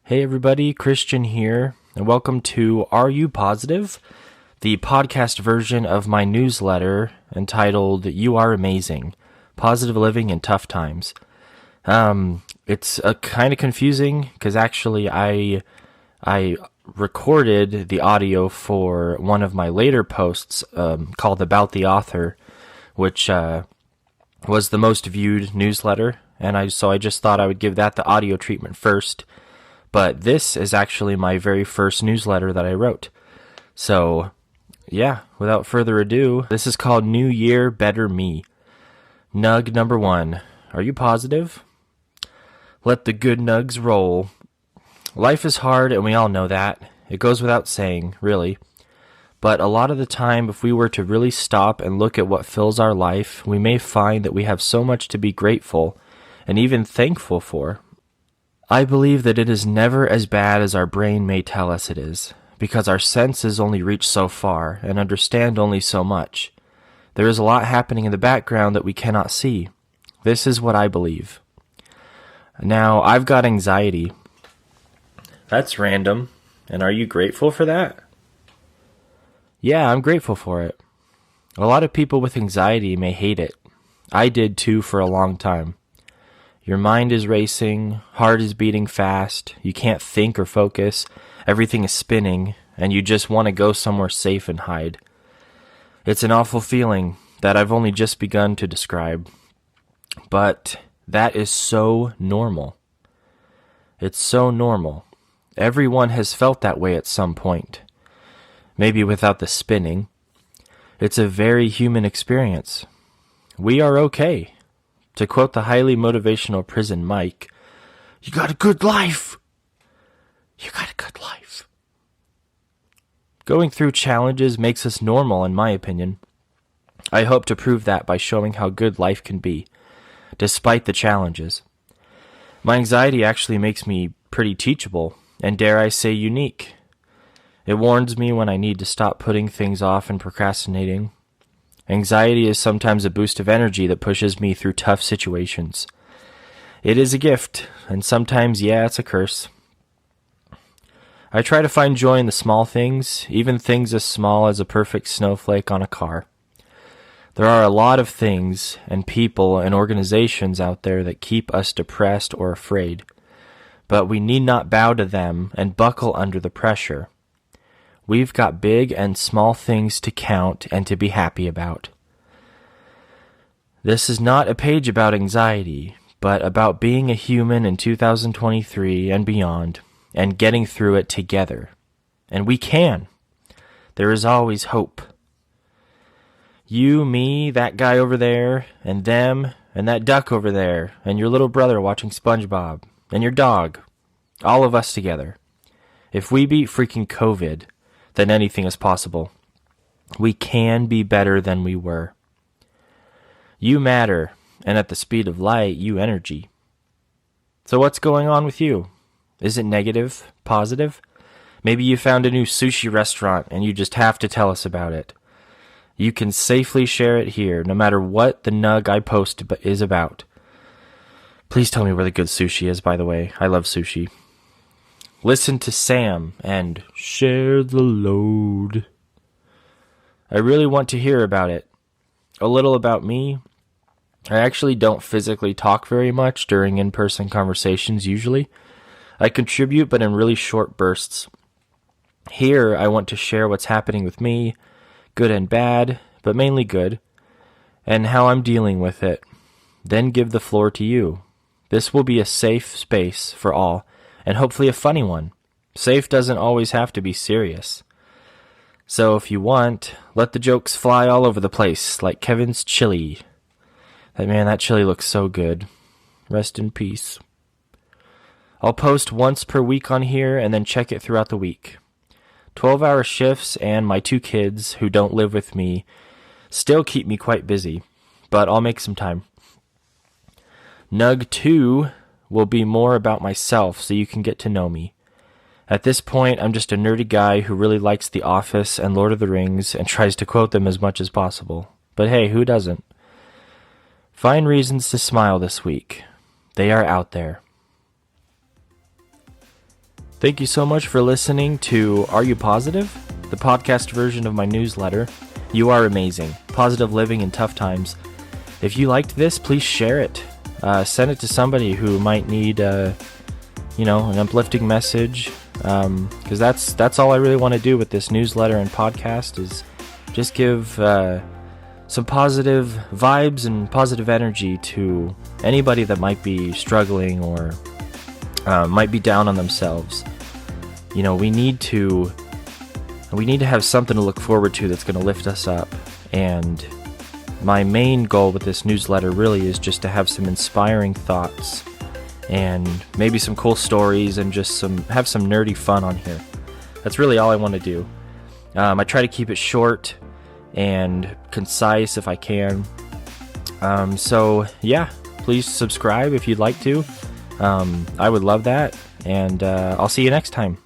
Hey everybody, Christian here, and welcome to Are You Positive? The podcast version of my newsletter entitled You Are Amazing, Positive Living in Tough Times. It's kind of confusing because actually I recorded the audio for one of my later posts called About the Author, which was the most viewed newsletter, and I just thought I would give that the audio treatment first. But this is actually my very first newsletter that I wrote. So, yeah, without further ado, this is called New Year, Better Me. Nug number 1. Are you positive? Let the good nugs roll. Life is hard, and we all know that. It goes without saying, really. But a lot of the time, if we were to really stop and look at what fills our life, we may find that we have so much to be grateful and even thankful for. I believe that it is never as bad as our brain may tell us it is, because our senses only reach so far and understand only so much. There is a lot happening in the background that we cannot see. This is what I believe. Now, I've got anxiety. That's random. And are you grateful for that? Yeah, I'm grateful for it. A lot of people with anxiety may hate it. I did too for a long time. Your mind is racing, heart is beating fast, you can't think or focus, everything is spinning, and you just want to go somewhere safe and hide. It's an awful feeling that I've only just begun to describe, but that is so normal. It's so normal. Everyone has felt that way at some point. Maybe without the spinning. It's a very human experience. We are okay. To quote the highly motivational prison Mike, you got a good life. You got a good life. Going through challenges makes us normal, in my opinion. I hope to prove that by showing how good life can be, despite the challenges. My anxiety actually makes me pretty teachable, and dare I say unique. It warns me when I need to stop putting things off and procrastinating. Anxiety is sometimes a boost of energy that pushes me through tough situations. It is a gift, and sometimes, it's a curse. I try to find joy in the small things, even things as small as a perfect snowflake on a car. There are a lot of things and people and organizations out there that keep us depressed or afraid, but we need not bow to them and buckle under the pressure. We've got big and small things to count and to be happy about. This is not a page about anxiety, but about being a human in 2023 and beyond, and getting through it together. And we can. There is always hope. You, me, that guy over there, and them, and that duck over there, and your little brother watching SpongeBob, and your dog. All of us together. If we beat freaking COVID, then anything is possible. We can be better than we were. You matter, and at the speed of light, you energy. So what's going on with you? Is it negative? Positive? Maybe you found a new sushi restaurant and you just have to tell us about it. You can safely share it here, no matter what the nug I post is about. Please tell me where the good sushi is, by the way. I love sushi. Listen to Sam and share the load. I really want to hear about it. A little about me. I actually don't physically talk very much during in-person conversations usually. I contribute, but in really short bursts. Here, I want to share what's happening with me, good and bad, but mainly good, and how I'm dealing with it. Then give the floor to you. This will be a safe space for all, and hopefully a funny one. Safe doesn't always have to be serious. So if you want, let the jokes fly all over the place, like Kevin's chili. That chili looks so good. Rest in peace. I'll post once per week on here and then check it throughout the week. 12-hour shifts and my 2 kids, who don't live with me, still keep me quite busy, but I'll make some time. Nug 2 will be more about myself so you can get to know me. At this point, I'm just a nerdy guy who really likes The Office and Lord of the Rings and tries to quote them as much as possible. But hey, who doesn't? Find reasons to smile this week. They are out there. Thank you so much for listening to Are You Positive? The podcast version of my newsletter. You are amazing. Positive living in tough times. If you liked this, please share it. Send it to somebody who might need, an uplifting message. Because that's all I really want to do with this newsletter and podcast is just give some positive vibes and positive energy to anybody that might be struggling or might be down on themselves. We need to have something to look forward to that's going to lift us up. And my main goal with this newsletter really is just to have some inspiring thoughts and maybe some cool stories and just have some nerdy fun on here. That's really all I want to do. I try to keep it short and concise if I can. So yeah, please subscribe if you'd like to. I would love that, and I'll see you next time.